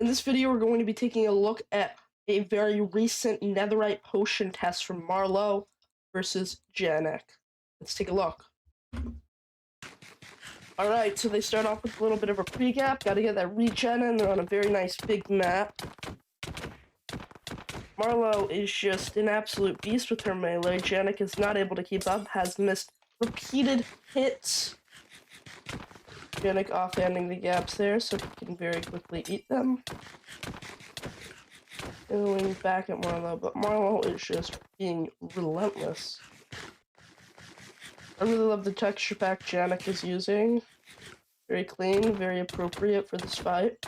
In this video, we're going to be taking a look at a very recent Netherite Potion test from Marlow versus janekv. Let's take a look. Alright, so they start off with a little bit of a pre-gap. Gotta get that regen in. They're on a very nice big map. Marlow is just an absolute beast with her melee. janekv is not able to keep up, has missed repeated hits. janekv offhanding the gaps there so he can very quickly eat them. Going back at Marlow, but Marlow is just being relentless. I really love the texture pack janekv is using. Very clean, very appropriate for this fight.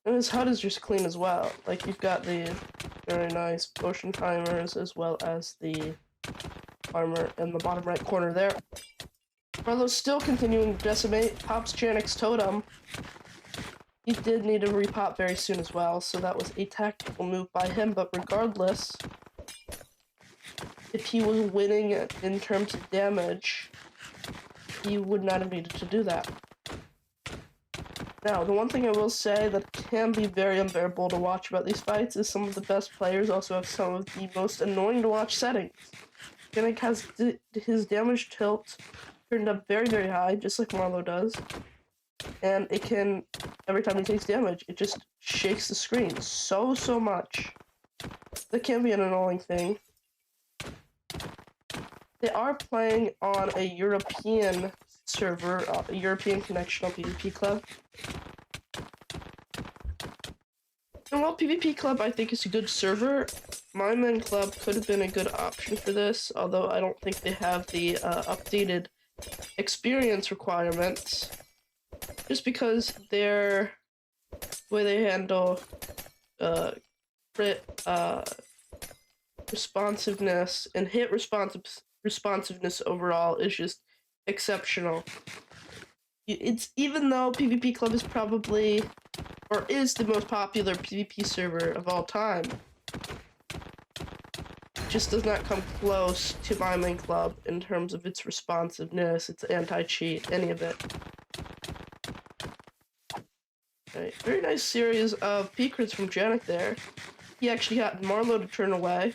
And his HUD is just clean as well. Like, you've got the very nice potion timers as well as the armor in the bottom right corner there. Marlow's still continuing to decimate, pops janekv's totem. He did need a repop very soon as well, so that was a tactical move by him, but regardless, if he was winning in terms of damage, he would not have needed to do that. Now, the one thing I will say that can be very unbearable to watch about these fights is some of the best players also have some of the most annoying to watch settings. janekv has his damage tilt turned up very, very high, just like Marlow does. And it can, every time he takes damage, it just shakes the screen so much. That can be an annoying thing. They are playing on a European server, a European connection on PvP Club. And while PvP Club I think is a good server, My Men Club could have been a good option for this, although I don't think they have the updated experience requirements. Just because their way they handle crit responsiveness and hit responsiveness overall is just exceptional. It's even though PvP Club is probably or is the most popular PvP server of all time, it just does not come close to My Men Club in terms of its responsiveness, its anti-cheat, any of it. Right. Very nice series of P-crits from janekv there. He actually got Marlow to turn away.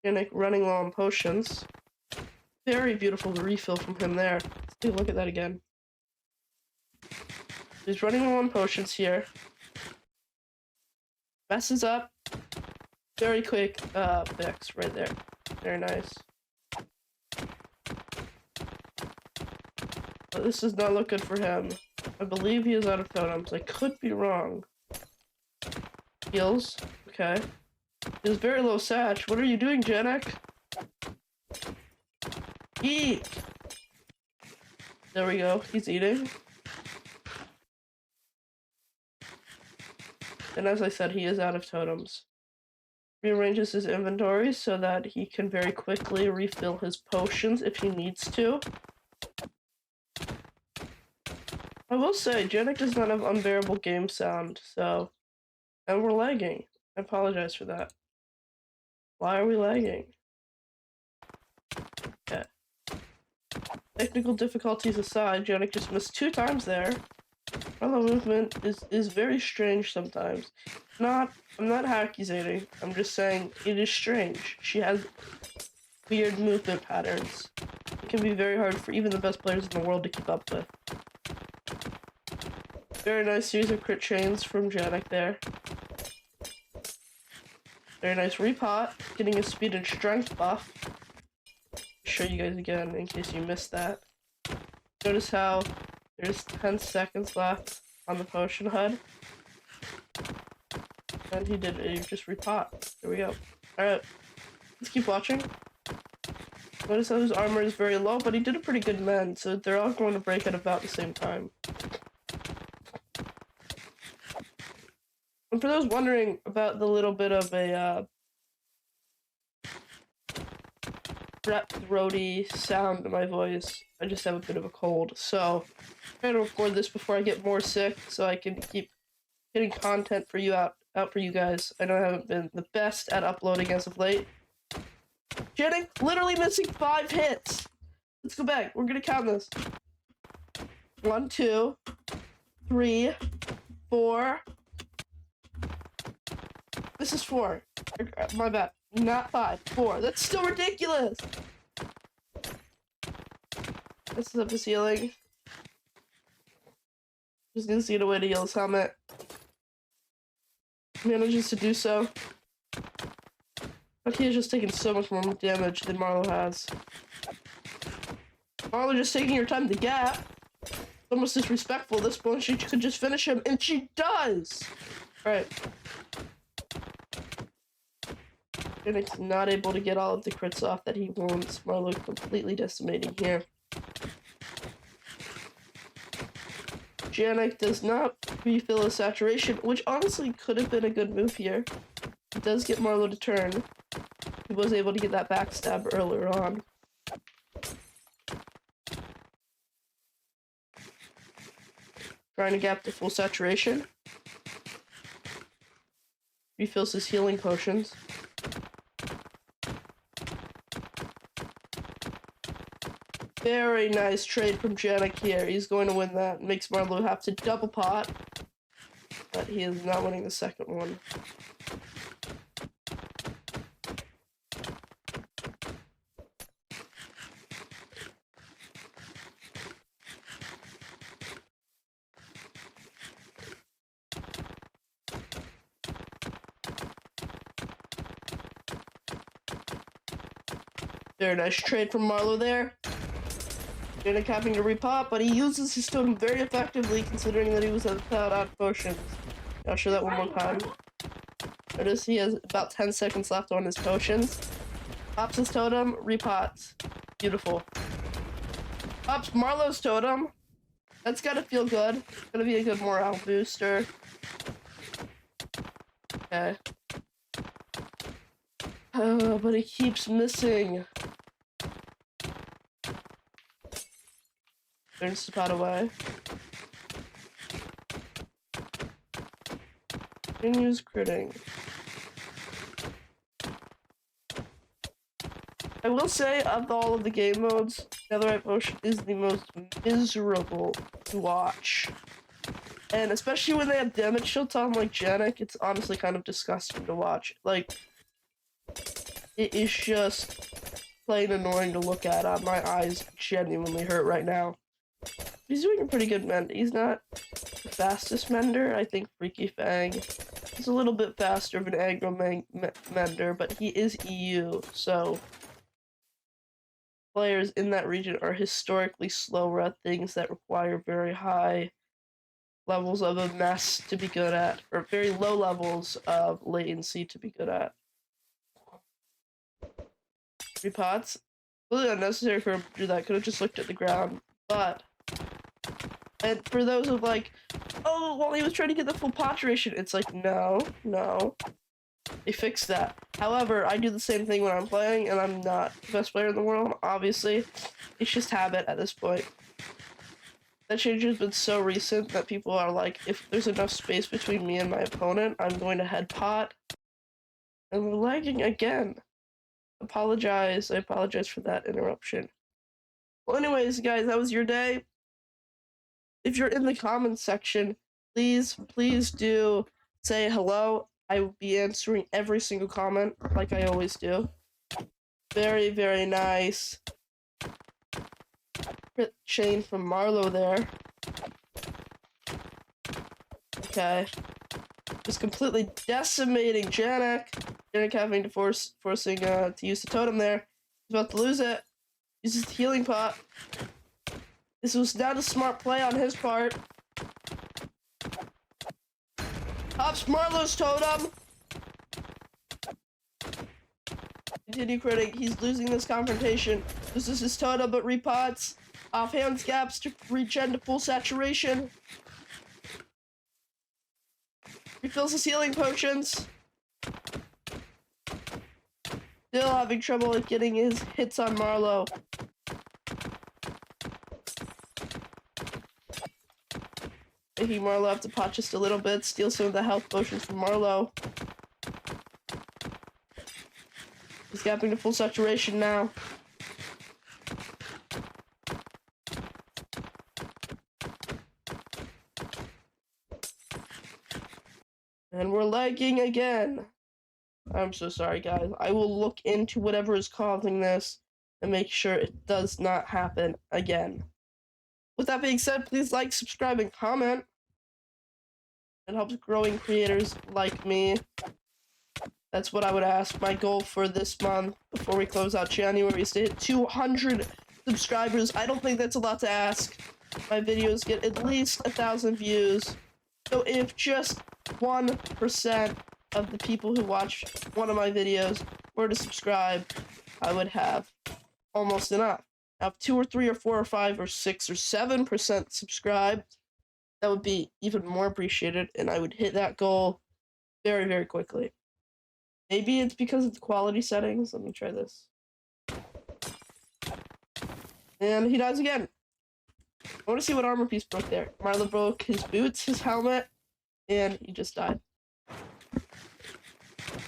janekv running low on potions. Very beautiful refill from him there. Let's take a look at that again. He's running low on potions here. Messes up. Very quick fix right there. Very nice. But this does not look good for him. I believe he is out of totems. I could be wrong. Heals. Okay. He has very low satch. What are you doing, janekv? Eat! There we go. He's eating. And as I said, he is out of totems. Rearranges his inventory so that he can very quickly refill his potions if he needs to. I will say, janekv does not have unbearable game sound, so... And we're lagging. I apologize for that. Why are we lagging? Okay. Technical difficulties aside, janekv just missed 2 times there. Marlow movement is very strange sometimes. I'm not accusating, I'm just saying it is strange. She has weird movement patterns. It can be very hard for even the best players in the world to keep up with. Very nice series of crit chains from janekv there. Very nice repot, getting his speed and strength buff. I'll show you guys again in case you missed that. Notice how there's 10 seconds left on the potion HUD. And he just repot. There we go. Alright, let's keep watching. Notice how his armor is very low, but he did a pretty good mend, so they're all going to break at about the same time. And for those wondering about the little bit of a throaty sound in my voice, I just have a bit of a cold, so I'm trying to record this before I get more sick so I can keep getting content for you out for you guys. I know I haven't been the best at uploading as of late. janekv literally missing 5 hits. Let's go back. We're gonna count this. 1, 2, 3, 4. This is 4. My bad. Not 5. 4. That's still ridiculous. This is up his healing. Just gonna see a way to heal his helmet. Manages to do so. But he is just taking so much more damage than Marlow has. Marlow just taking her time to gap. Almost disrespectful at this point. She could just finish him, and she does! Alright. Janek's not able to get all of the crits off that he wants. Marlow completely decimating here. Janek does not refill his saturation, which honestly could have been a good move here. It does get Marlow to turn. He was able to get that backstab earlier on. Trying to gap to full saturation. Refills his healing potions. Very nice trade from Janek here. He's going to win that. Makes Marlow have to double pot. But he is not winning the second one. Very nice trade from Marlow there. Janek having to repop, but he uses his totem very effectively considering that he was without out potions. I'll show that one more time. Notice he has about 10 seconds left on his potions. Pops his totem, repots. Beautiful. Pops Marlow's totem. That's gotta feel good. Gonna be a good morale booster. Okay. Oh, but he keeps missing. Turns to pot away. Continues critting. I will say, of all of the game modes, Netherite Potion is the most miserable to watch. And especially when they have damage shields on like Janek, it's honestly kind of disgusting to watch. Like, it is just plain annoying to look at. My eyes genuinely hurt right now. He's doing a pretty good mend. He's not the fastest mender. I think Freaky Fang is a little bit faster of an aggro mender, but he is EU, so players in that region are historically slower at things that require very high levels of a mess to be good at, or very low levels of latency to be good at. 3 pots. Really unnecessary for him to do that. Could have just looked at the ground, but. And for those of like, oh, well, he was trying to get the full pot duration. It's like, no. They fixed that. However, I do the same thing when I'm playing, and I'm not the best player in the world, obviously. It's just habit at this point. That change has been so recent that people are like, if there's enough space between me and my opponent, I'm going to head pot. And we're lagging again. I apologize for that interruption. Well, anyways, guys, that was your day. If you're in the comments section, please do say hello. I will be answering every single comment, like I always do. Very, very nice crit chain from Marlow there. Okay. Just completely decimating Janek. Janek having to forcing to use the totem there. He's about to lose it. Uses the healing pot. This was not a smart play on his part. Pops Marlow's totem. Continue critting. He's losing this confrontation. This is his totem, but repots. Offhands gaps to regen to full saturation. Refills his healing potions. Still having trouble with getting his hits on Marlow. Making Marlow have to pot just a little bit, steal some of the health potions from Marlow. He's gapping to full saturation now. And we're lagging again. I'm so sorry, guys. I will look into whatever is causing this and make sure it does not happen again. With that being said, please like, subscribe, and comment. It helps growing creators like me. That's what I would ask. My goal for this month, before we close out January, is to hit 200 subscribers. I don't think that's a lot to ask. My videos get at least 1,000 views. So if just 1% of the people who watch one of my videos were to subscribe, I would have almost enough. Now, if 2 or 3 or 4 or 5 or 6 or 7% subscribed, that would be even more appreciated, and I would hit that goal very, very quickly. Maybe it's because of the quality settings. Let me try this. And he dies again. I want to see what armor piece broke there. Marlow broke his boots, his helmet, and he just died.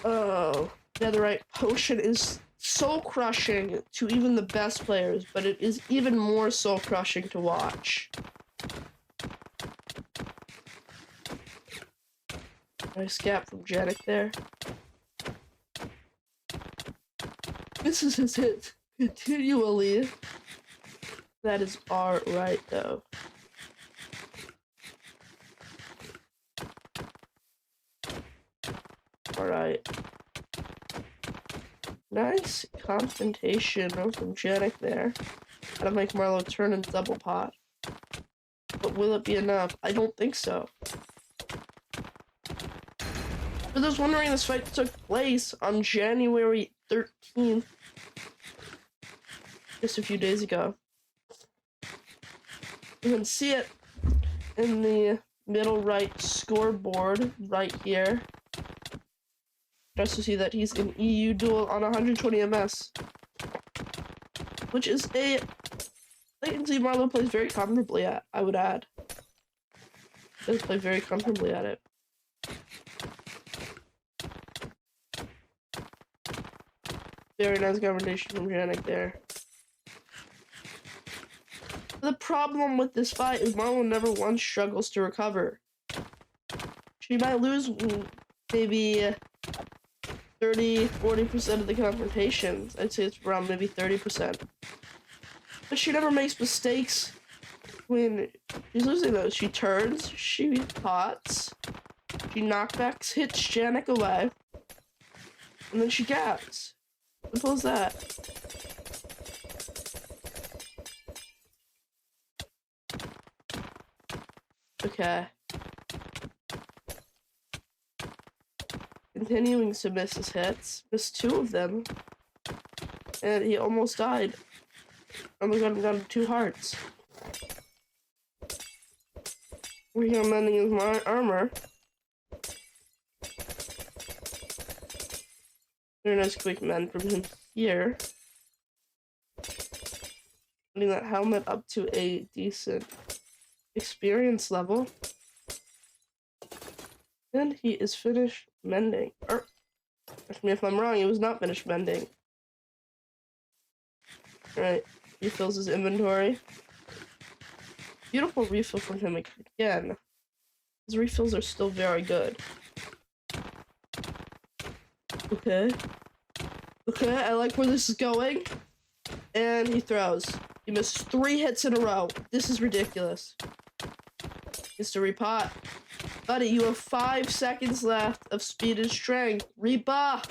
Oh, Netherite Potion is so crushing to even the best players, but it is even more soul crushing to watch. Nice gap from janekv there. Misses his hit continually. That is alright though. Alright. Nice confrontation from janekv there. Gotta make Marlow turn and double pot. But will it be enough? I don't think so. For those wondering, this fight took place on January 13th. Just a few days ago. You can see it in the middle right scoreboard right here. Just to see that he's in EU duel on 120 MS. Which is a latency Marlow plays very comfortably at, I would add. Does play very comfortably at it. Very nice confrontation from janekv there. The problem with this fight is Marlow never once struggles to recover. She might lose maybe 30-40% of the confrontations. I'd say it's around maybe 30%. But she never makes mistakes when she's losing those. She turns, she pots, she knockbacks, hits janekv away, and then she gaps. Simple as that. Okay. Continuing to miss his hits. Missed 2 of them. And he almost died. Oh my god, I'm down to 2 hearts. We're here mending his armor. Very nice quick mend from him here. Putting that helmet up to a decent experience level. And he is finished mending. Or, correct me if I'm wrong, he was not finished mending. Alright, he fills his inventory. Beautiful refill from him again. His refills are still very good. Okay. Okay, I like where this is going. And he throws. He missed 3 hits in a row. This is ridiculous. Needs to repot. Buddy, you have 5 seconds left of speed and strength. Repa!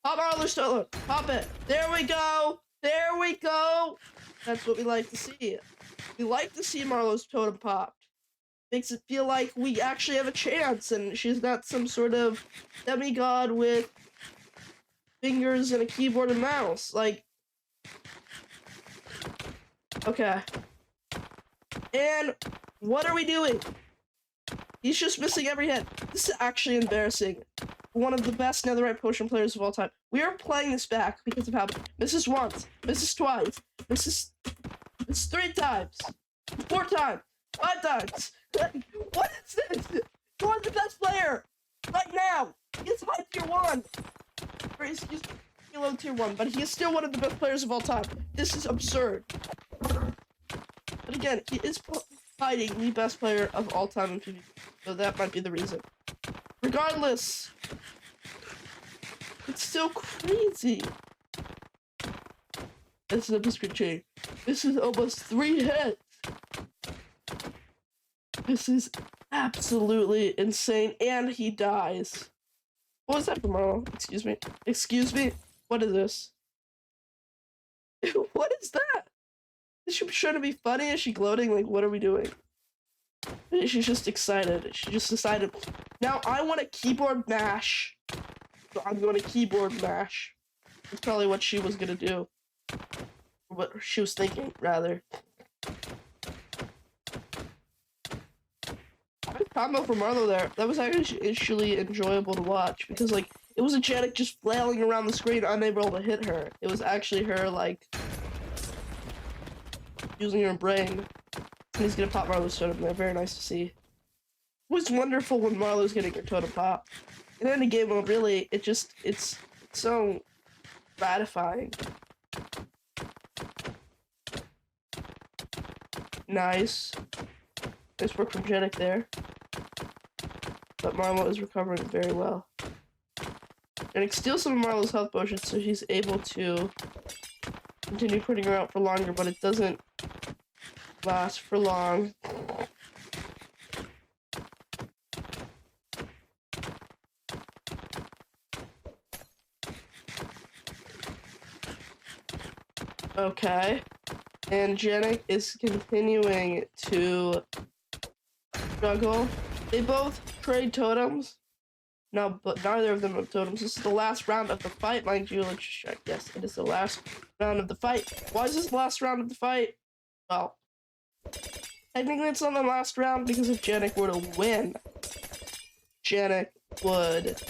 Pop Marlow Stolen. Pop it. There we go. There we go. That's what we like to see. We like to see Marlow's totem popped. Makes it feel like we actually have a chance and she's not some sort of demigod with fingers and a keyboard and mouse. Like, okay. And what are we doing? He's just missing every hit. This is actually embarrassing. One of the best Netherite Potion players of all time. We are playing this back because of how misses once, misses twice, misses 3 times, 4 times, 5 times. What is this? You are the best player right now. He's high tier 1. Or he's low tier 1, but he is still one of the best players of all time. This is absurd. But again, he is fighting the best player of all time in PvP. So that might be the reason. Regardless, it's still crazy. This is a biscuit chain. This is almost 3 hits. This is absolutely insane. And he dies. What was that from Marlow? Excuse me. Excuse me? What is this? What is that? Is she trying to be funny? Is she gloating? Like, what are we doing? She's just excited. She just decided, now I want a keyboard mash. So I'm going to keyboard mash. That's probably what she was going to do. What she was thinking, rather. Good combo from Marlow there. That was actually enjoyable to watch because, like, it was a Janek just flailing around the screen, unable to hit her. It was actually her, like, using her brain. And he's gonna pop Marlow's totem there. Very nice to see. It was wonderful when Marlow's getting her totem pop. In any game mode, really, it's so gratifying. Nice. Nice work from Janek there. But Marlow is recovering very well. Janek steals some of Marlow's health potions, so he's able to continue putting her out for longer, but it doesn't last for long. Okay. And Janek is continuing to struggle. They both trade totems. No, but neither of them have totems. This is the last round of the fight, mind you. Let's check. Yes, it is the last round of the fight. Why is this the last round of the fight? Well, technically it's not the last round because if Janek were to win, Janek would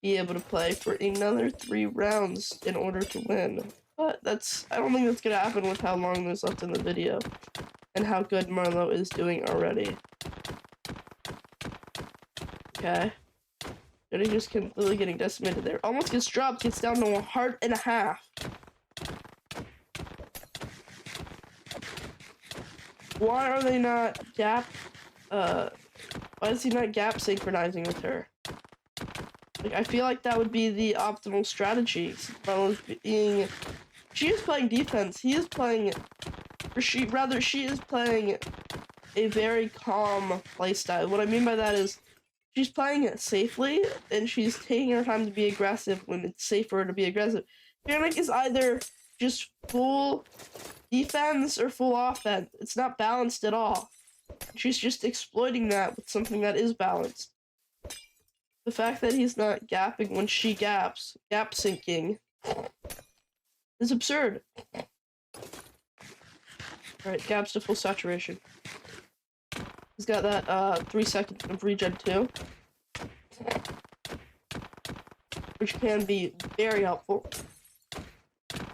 be able to play for another 3 rounds in order to win. But I don't think that's gonna happen with how long there's left in the video and how good Marlow is doing already. Okay. Janek just completely getting decimated there. Almost gets dropped, gets down to 1.5 hearts. Why are they not why is he not gap synchronizing with her? Like, I feel like that would be the optimal strategy. She is playing defense. He is playing, she is playing a very calm playstyle. What I mean by that is, she's playing it safely, and she's taking her time to be aggressive when it's safer to be aggressive. Janek is either just full defense or full offense. It's not balanced at all. She's just exploiting that with something that is balanced. The fact that he's not gapping when she gaps, gap syncing, is absurd. Alright, gaps to full saturation. He's got that 3 seconds of regen too, which can be very helpful.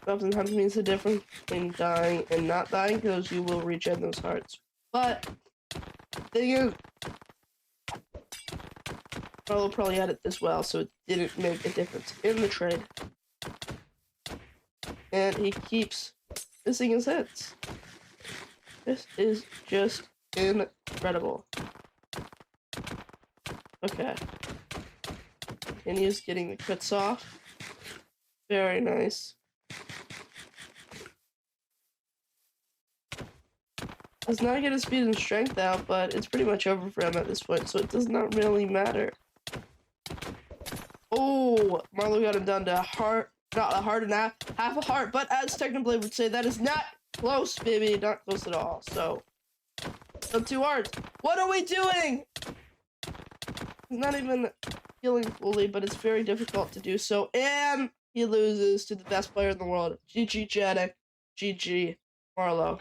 Sometimes means the difference between dying and not dying because you will regen those hearts. But the thing is, Marlow probably had it as well, so it didn't make a difference in the trade. And he keeps missing his hits. This is just incredible. Okay. Continues getting the crits off. Very nice. Does not get his speed and strength out, but it's pretty much over for him at this point, so it does not really matter. Oh, Marlow got him down to a heart, not a heart and half a heart, but as TECHNOBLADE would say, that is not close, baby, not close at all. So 2 hearts. What are we doing? He's not even healing fully, but it's very difficult to do so, and he loses to the best player in the world. GG Janek, GG Marlow.